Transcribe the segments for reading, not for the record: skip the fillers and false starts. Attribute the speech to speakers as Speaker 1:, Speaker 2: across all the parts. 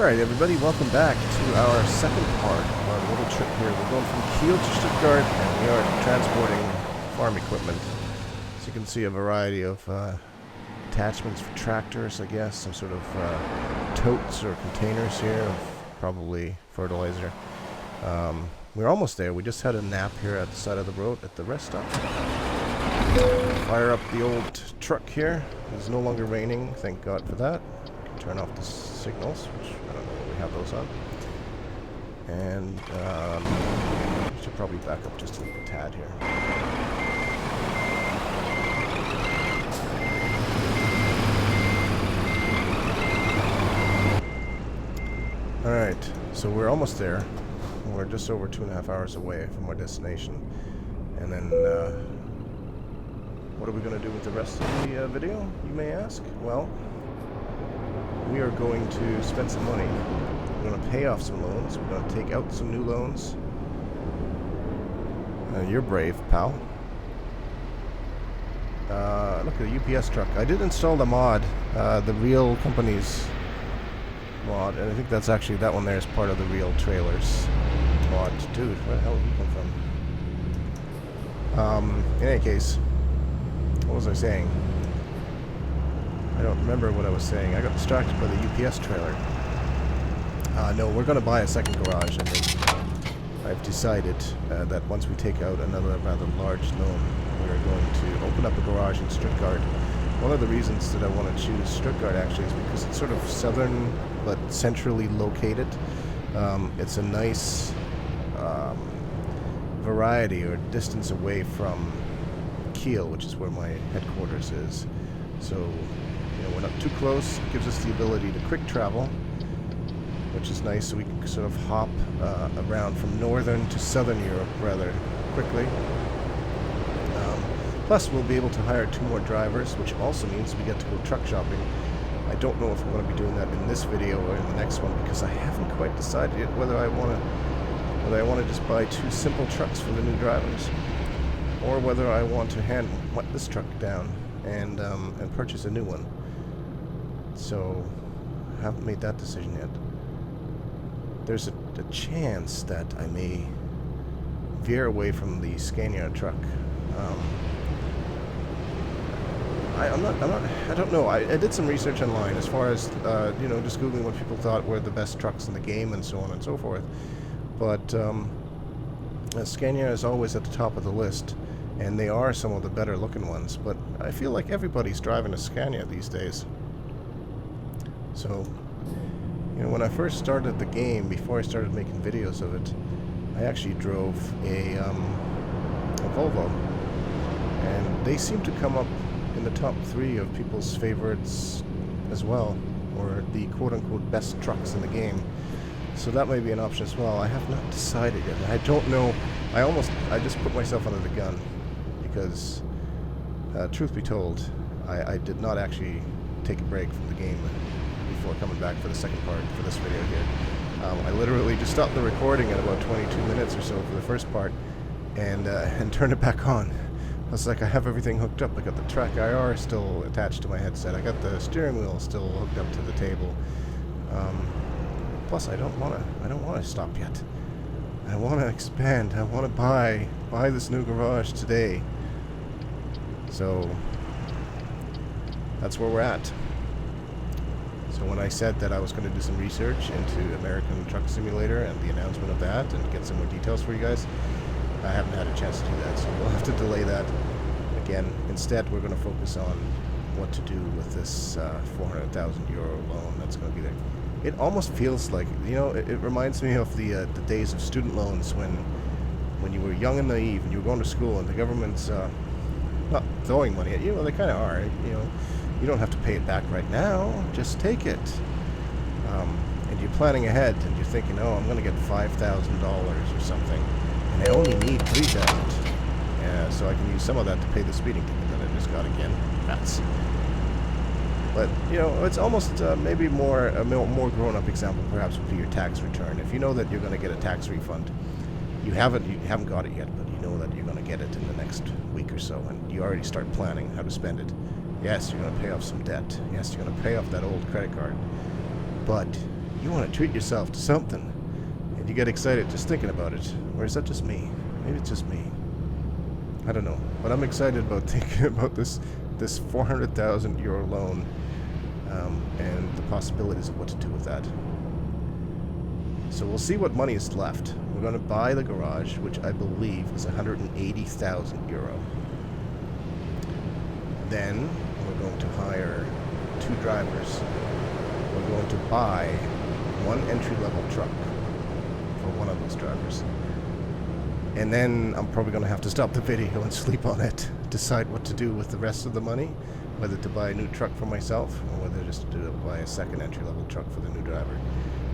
Speaker 1: Alright everybody, welcome back to our second part of our little trip here. We're going from Kiel to Stuttgart and we are transporting farm equipment. So you can see a variety of attachments for tractors, I guess. Some sort of totes or containers here of probably fertilizer. We're almost there. We just had a nap here at the side of the road at the rest stop. Fire up the old truck here. It's no longer raining, thank God for that. Turn off the signals, which I don't know if we have those on. And should probably back up just a tad here. Alright, so we're almost there. We're just over 2.5 hours away from our destination. And then, what are we going to do with the rest of the video, you may ask? Well, we are going to spend some money. We're going to pay off some loans. We're going to take out some new loans. You're brave, pal. Look at the UPS truck. I did install the mod, the Real Company's mod, and I think that's actually, that one there is part of the Real Trailers mod. Dude, where the hell did he come from? In any case, what was I saying? I don't remember what I was saying. I got distracted by the UPS trailer. No, we're going to buy a second garage, I think. I've decided that once we take out another rather large loan, we're going to open up a garage in Stuttgart. One of the reasons that I want to choose Stuttgart actually is because it's sort of southern but centrally located. It's a nice variety or distance away from Kiel, which is where my headquarters is. So, we're not too close. It gives us the ability to quick travel, which is nice, so we can sort of hop around from northern to southern Europe rather quickly. Plus, we'll be able to hire 2 more drivers, which also means we get to go truck shopping. I don't know if I'm going to be doing that in this video or in the next one, because I haven't quite decided yet whether I want to just buy 2 simple trucks for the new drivers, or whether I want to hand this truck down and purchase a new one. So, I haven't made that decision yet. There's a chance that I may veer away from the Scania truck. I don't know. I did some research online as far as, just Googling what people thought were the best trucks in the game and so on and so forth. But Scania is always at the top of the list, and they are some of the better looking ones. But I feel like everybody's driving a Scania these days. So, when I first started the game, before I started making videos of it, I actually drove a Volvo, and they seem to come up in the top 3 of people's favorites as well, or the quote-unquote best trucks in the game. So that may be an option as well. I have not decided yet. I don't know. I just put myself under the gun, because, truth be told, I did not actually take a break from the game before coming back for the second part for this video here. I literally just stopped the recording at about 22 minutes or so for the first part, and turned it back on. I was like, I have everything hooked up. I got the TrackIR still attached to my headset. I got the steering wheel still hooked up to the table. Plus, I don't want to stop yet. I want to expand. I want to buy this new garage today. So that's where we're at. So when I said that I was going to do some research into American Truck Simulator and the announcement of that and get some more details for you guys, I haven't had a chance to do that, so we'll have to delay that again. Instead, we're going to focus on what to do with this 400,000 euro loan that's going to be there. It almost feels like, it reminds me of the days of student loans when you were young and naive and you were going to school and the government's not throwing money at you. Well, they kind of are. You don't have to pay it back right now. Just take it. And you're planning ahead and you're thinking, oh, I'm going to get $5,000 or something. And I only need $3,000. Yeah, so I can use some of that to pay the speeding ticket that I just got again. That's. But, it's almost maybe more a more grown-up example perhaps would be your tax return. If you know that you're going to get a tax refund, you haven't got it yet, but you know that you're going to get it in the next week or so, and you already start planning how to spend it. Yes, you're going to pay off some debt. Yes, you're going to pay off that old credit card. But You want to treat yourself to something, and you get excited just thinking about it. Or is that just me? Maybe it's just me. I don't know. But I'm excited about thinking about this 400,000 euro loan and the possibilities of what to do with that. So we'll see what money is left. We're going to buy the garage, which I believe is 180,000 euro. Then we're going to hire 2 drivers. We're going to buy 1 entry-level truck for one of those drivers. And then I'm probably going to have to stop the video and sleep on it, decide what to do with the rest of the money, whether to buy a new truck for myself or whether just to buy a second entry-level truck for the new driver.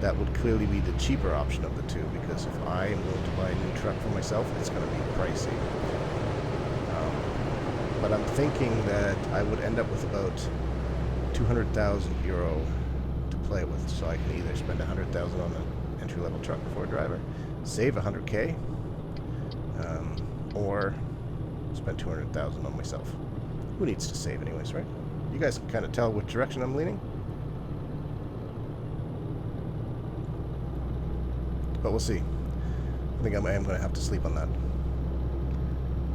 Speaker 1: That would clearly be the cheaper option of the two, because if I am going to buy a new truck for myself, it's going to be pricey. But I'm thinking that I would end up with about 200,000 euro to play with, so I can either spend 100,000 on an entry-level truck for a driver, save 100k, or spend 200,000 on myself. Who needs to save anyways, right? You guys can kind of tell which direction I'm leaning. But we'll see. I think I am going to have to sleep on that.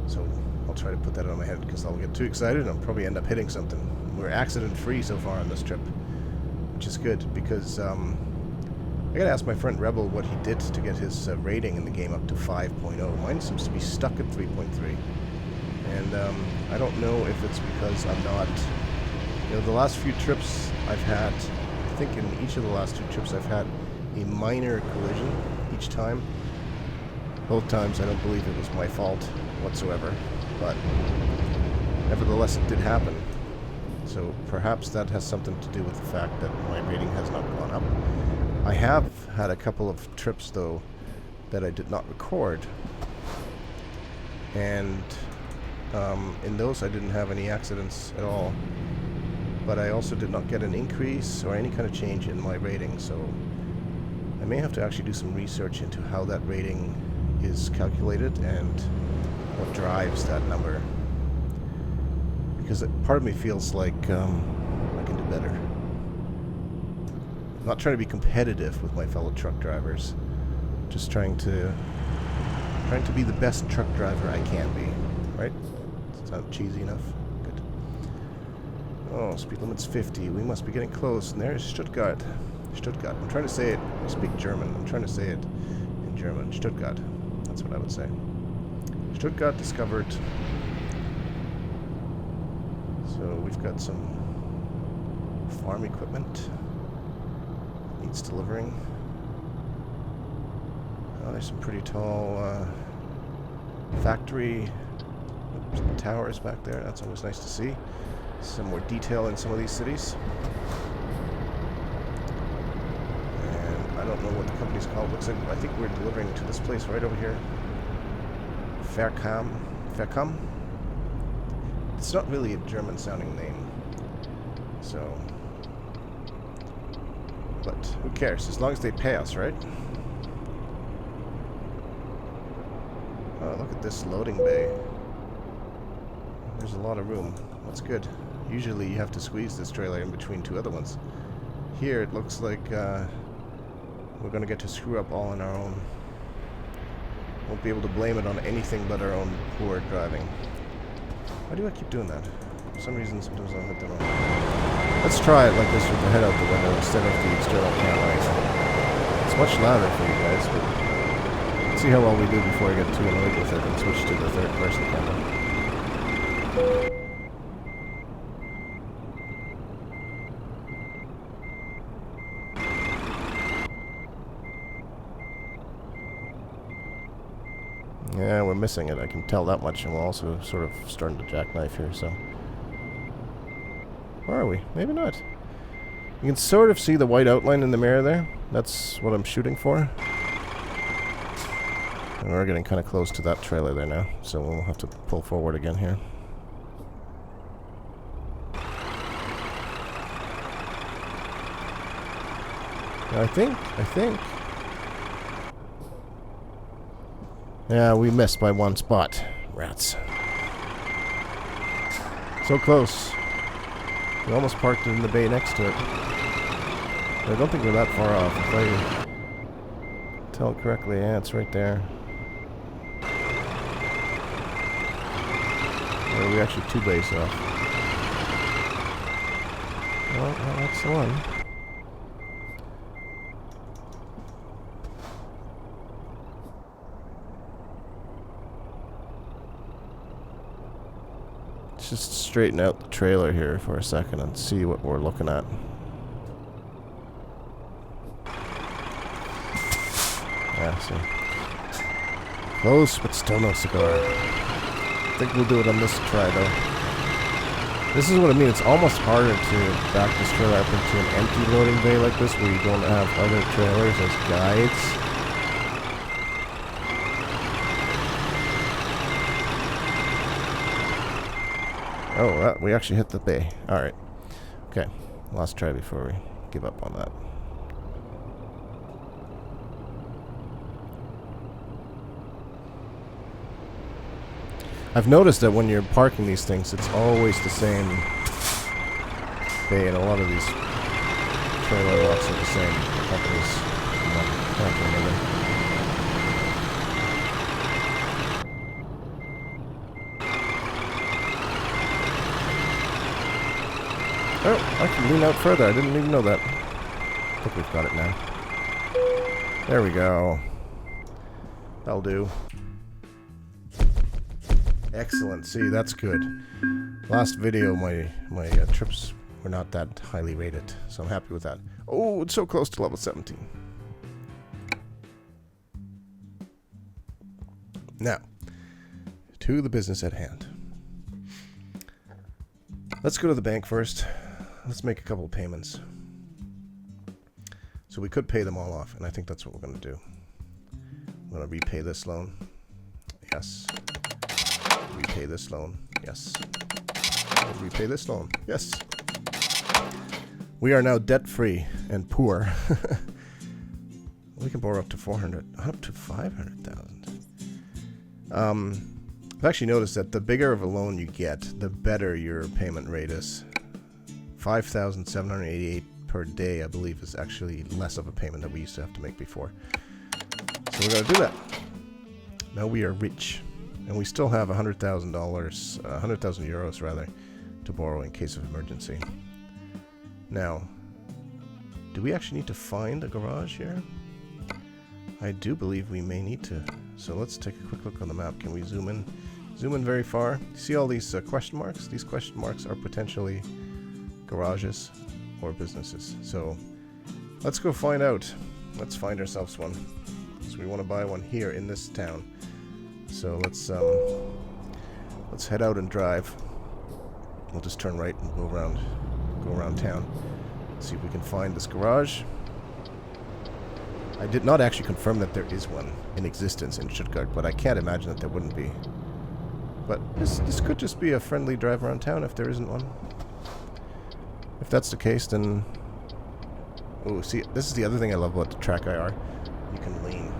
Speaker 1: So I'll try to put that on my head, because I'll get too excited and I'll probably end up hitting something. We're accident-free so far on this trip, which is good, because I gotta ask my friend Rebel what he did to get his rating in the game up to 5.0. Mine seems to be stuck at 3.3. And I don't know if it's because I'm not... You know, the last few trips I've had, I think in each of the last 2 trips I've had a minor collision each time. Both times I don't believe it was my fault whatsoever, but nevertheless it did happen. So perhaps that has something to do with the fact that my rating has not gone up. I have had a couple of trips though that I did not record, and in those I didn't have any accidents at all, but I also did not get an increase or any kind of change in my rating, so I may have to actually do some research into how that rating is calculated and what drives that number, because part of me feels like I can do better. I'm not trying to be competitive with my fellow truck drivers, just trying to be the best truck driver I can be, right? Does that sound cheesy enough? Good. Oh, speed limit's 50. We must be getting close. And there's Stuttgart. Stuttgart. I'm trying to say it. I speak German. I'm trying to say it in German. Stuttgart. That's what I would say. Stuttgart discovered. So we've got some farm equipment. Needs delivering. Oh, there's some pretty tall factory towers back there. That's always nice to see. Some more detail in some of these cities. And I don't know what the company's called. Looks like I think we're delivering to this place right over here. Verkam. It's not really a German-sounding name. So, but who cares? As long as they pay us, right? Oh, look at this loading bay. There's a lot of room. That's good. Usually you have to squeeze this trailer in between 2 other ones. Here it looks like we're going to get to screw up all on our own. Won't be able to blame it on anything but our own poor driving. Why do I keep doing that? For some reason, sometimes I'll hit the wrong. Let's try it like this with the head out the window instead of the external camera. It's much louder for you guys, but let's see how well we do before I get too annoyed with it and switch to the third-person camera. Yeah, we're missing it. I can tell that much, and we're also sort of starting to jackknife here, so... Or are we? Maybe not. You can sort of see the white outline in the mirror there. That's what I'm shooting for. And we're getting kind of close to that trailer there now, so we'll have to pull forward again here. I think... Yeah, we missed by 1 spot. Rats. So close. We almost parked it in the bay next to it. I don't think we're that far off. If I tell it correctly, yeah, it's right there. Or are we actually 2 base off? Well, that's the one. Let's just straighten out the trailer here for a second and see what we're looking at. Yeah, see. Close, but still no cigar. I think we'll do it on this try, though. This is what I mean. It's almost harder to back this trailer up into an empty loading bay like this, where you don't have other trailers as guides. Oh, we actually hit the bay. Alright. Okay. Last try before we give up on that. I've noticed that when you're parking these things, it's always the same bay, and a lot of these trailer lots are the same companies. Oh, I can lean out further. I didn't even know that. I think we've got it now. There we go. That'll do. Excellent. See, that's good. Last video, my trips were not that highly rated, so I'm happy with that. Oh, it's so close to level 17. Now, to the business at hand. Let's go to the bank first. Let's make a couple of payments. So we could pay them all off, and I think that's what we're going to do. I'm going to repay this loan. Yes. Repay this loan. Yes. Repay this loan. Yes. We are now debt-free and poor. We can borrow up to 400, up to 500,000. I've actually noticed that the bigger of a loan you get, the better your payment rate is. 5,788 per day, I believe, is actually less of a payment that we used to have to make before. So we're going to do that. Now we are rich. And we still have $100,000, 100,000 euros rather, to borrow in case of emergency. Now, do we actually need to find a garage here? I do believe we may need to. So let's take a quick look on the map. Can we zoom in? Zoom in very far. See all these question marks? These question marks are potentially garages or businesses. So let's go find out. Let's find ourselves one. So we want to buy one here in this town. So let's head out and drive. We'll just turn right and go around town. See if we can find this garage. I did not actually confirm that there is one in existence in Stuttgart, but I can't imagine that there wouldn't be. But this could just be a friendly drive around town if there isn't one. If that's the case, then... Oh, see, this is the other thing I love about the TrackIR. You can lean,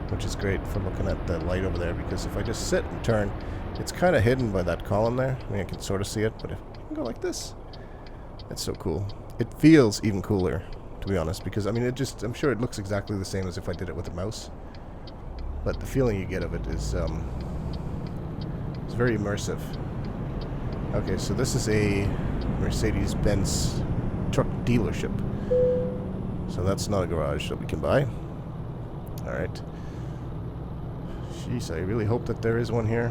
Speaker 1: which is great for looking at the light over there, because if I just sit and turn, it's kind of hidden by that column there. I mean, I can sort of see it, but if I can go like this, it's so cool. It feels even cooler, to be honest, because, I mean, I'm sure it looks exactly the same as if I did it with a mouse, but the feeling you get of it is, it's very immersive. Okay, so this is a Mercedes-Benz truck dealership. So that's not a garage that we can buy. Alright. Jeez, I really hope that there is one here.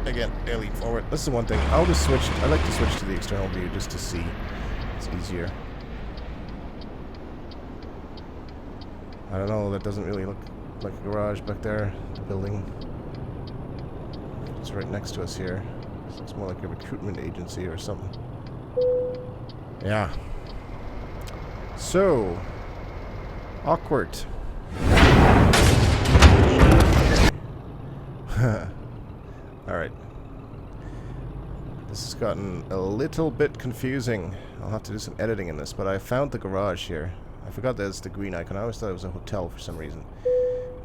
Speaker 1: Again, I lean forward. This is the one thing. I'll just switch. I like to switch to the external view just to see. It's easier. I don't know, that doesn't really look like a garage back there. The building. It's right next to us here. This looks more like a recruitment agency or something. Yeah. So, awkward. Alright. This has gotten a little bit confusing. I'll have to do some editing in this, but I found the garage here. I forgot that it's the green icon. I always thought it was a hotel for some reason.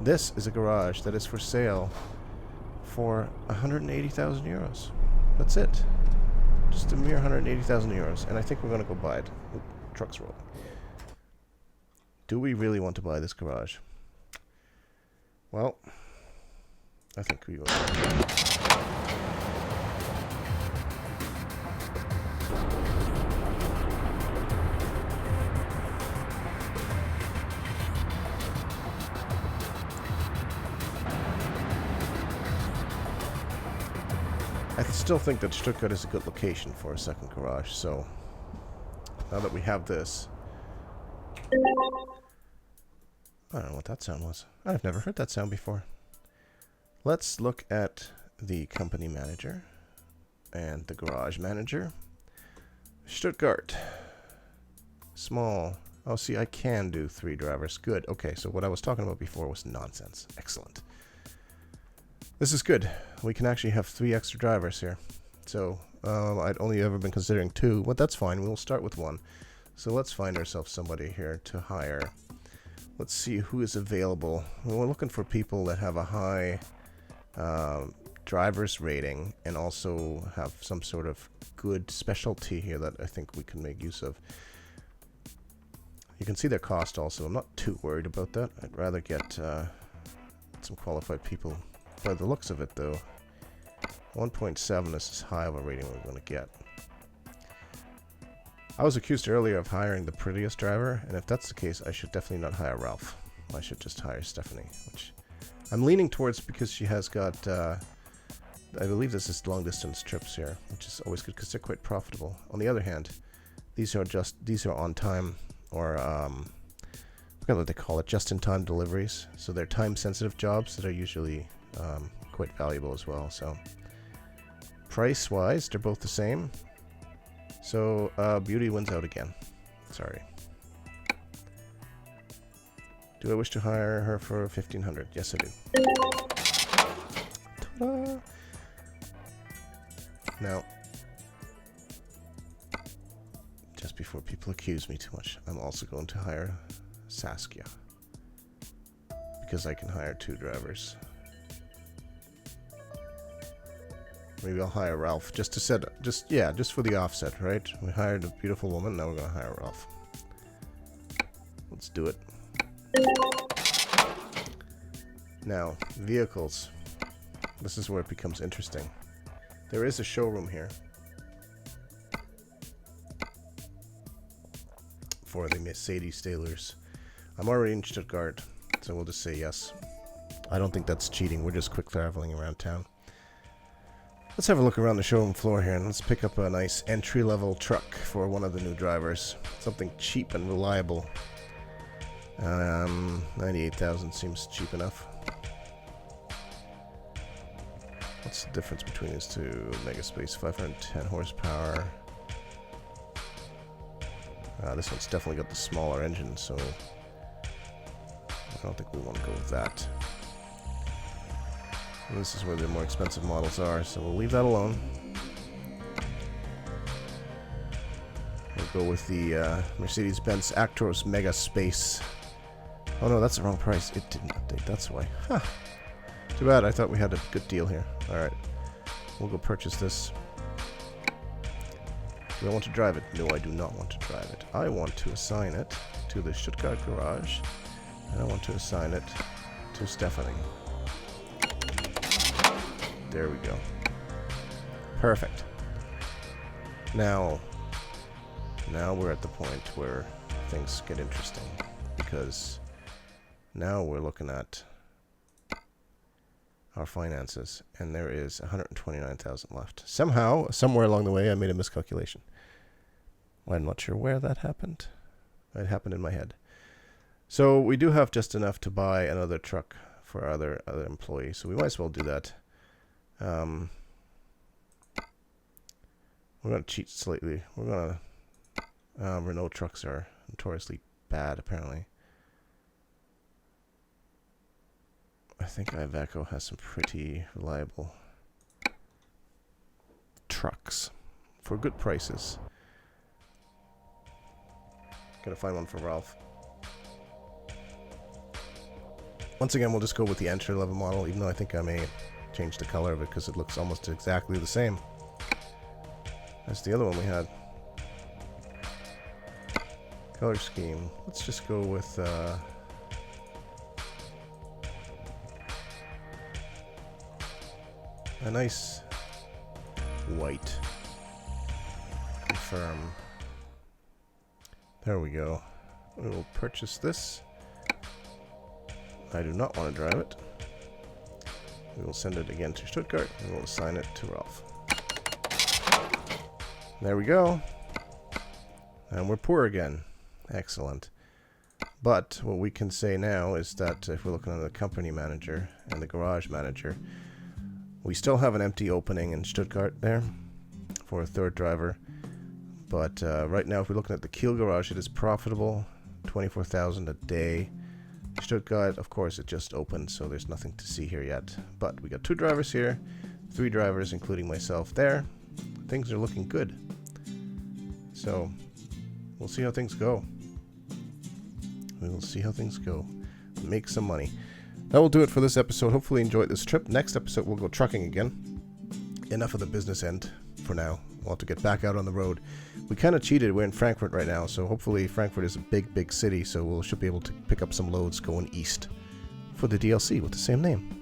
Speaker 1: This is a garage that is for sale for 180,000 euros. That's it. Just a mere 180,000 euros. And I think we're going to go buy it. Oop, truck's rolling. Do we really want to buy this garage? Well, I think we will. I still think that Stuttgart is a good location for a second garage, so now that we have this... I don't know what that sound was. I've never heard that sound before. Let's look at the company manager and the garage manager. Stuttgart. Small. Oh, see, I can do 3 drivers. Good. Okay, so what I was talking about before was nonsense. Excellent. This is good. We can actually have 3 extra drivers here. So, I'd only ever been considering 2, but that's fine. We'll start with 1. So let's find ourselves somebody here to hire. Let's see who is available. We're looking for people that have a high driver's rating and also have some sort of good specialty here that I think we can make use of. You can see their cost also. I'm not too worried about that. I'd rather get some qualified people. By the looks of it, though, 1.7 is as high of a rating we're going to get. I was accused earlier of hiring the prettiest driver, and if that's the case, I should definitely not hire Ralph. I should just hire Stephanie, which I'm leaning towards because she has got, I believe this is long-distance trips here, which is always good because they're quite profitable. On the other hand, these are on time, or I forgot what they call it, just-in-time deliveries. So they're time-sensitive jobs that are usually quite valuable as well. So price-wise, they're both the same. So Beauty wins out again. Sorry. Do I wish to hire her for 1,500? Yes, I do. Ta-da! Now, just before people accuse me too much, I'm also going to hire Saskia, because I can hire 2 drivers. Maybe I'll hire Ralph just to set, just for the offset, right? We hired a beautiful woman, now we're gonna hire Ralph. Let's do it. Now, vehicles. This is where it becomes interesting. There is a showroom here for the Mercedes dealers. I'm already in Stuttgart, so we'll just say yes. I don't think that's cheating, we're just quick traveling around town. Let's have a look around the showroom floor here, and let's pick up a nice entry-level truck for one of the new drivers. Something cheap and reliable. 98,000 seems cheap enough. What's the difference between these two? Megaspace, 510 horsepower. This one's definitely got the smaller engine, so I don't think we want to go with that. And this is where the more expensive models are, so we'll leave that alone. We'll go with the Mercedes-Benz Actros Megaspace. Oh no, that's the wrong price. It didn't update, that's why. Huh. Too bad, I thought we had a good deal here. Alright, we'll go purchase this. Do I want to drive it? No, I do not want to drive it. I want to assign it to the Stuttgart garage, and I want to assign it to Stephanie. There we go. Perfect. Now we're at the point where things get interesting, because now we're looking at our finances, and there is 129,000 left. Somehow, somewhere along the way, I made a miscalculation. I'm not sure where that happened. It happened in my head. So we do have just enough to buy another truck for our other employees, so we might as well do that. We're going to cheat slightly. We're going to... Renault trucks are notoriously bad, apparently. I think Iveco has some pretty reliable trucks for good prices. Gotta find one for Ralph. Once again, we'll just go with the entry-level model, even though I think I may change the color of it because it looks almost exactly the same. That's the other one we had. Color scheme. Let's just go with a nice white. Confirm. There we go. We will purchase this. I do not want to drive it. We will send it again to Stuttgart and we'll assign it to Ralph. There we go. And we're poor again. Excellent. But what we can say now is that if we're looking at the company manager and the garage manager, we still have an empty opening in Stuttgart there for a third driver. But right now, if we're looking at the Kiel garage, it is profitable, 24,000 a day. Stuttgart, of course, it just opened, so there's nothing to see here yet. But we got 2 drivers here, 3 drivers, including myself there. Things are looking good. So we'll see how things go. We will see how things go. Make some money. That will do it for this episode. Hopefully you enjoyed this trip. Next episode, we'll go trucking again. Enough of the business end for now. We'll have to get back out on the road. We kind of cheated. We're in Frankfurt right now, so hopefully Frankfurt is a big city, so we should be able to pick up some loads going east for the DLC with the same name.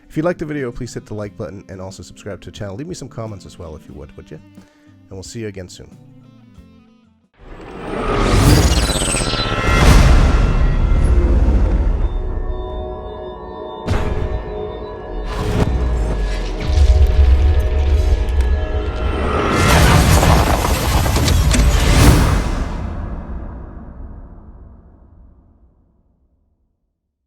Speaker 1: If you liked the video, please hit the like button and also subscribe to the channel. Leave me some comments as well if you would you? And we'll see you again soon.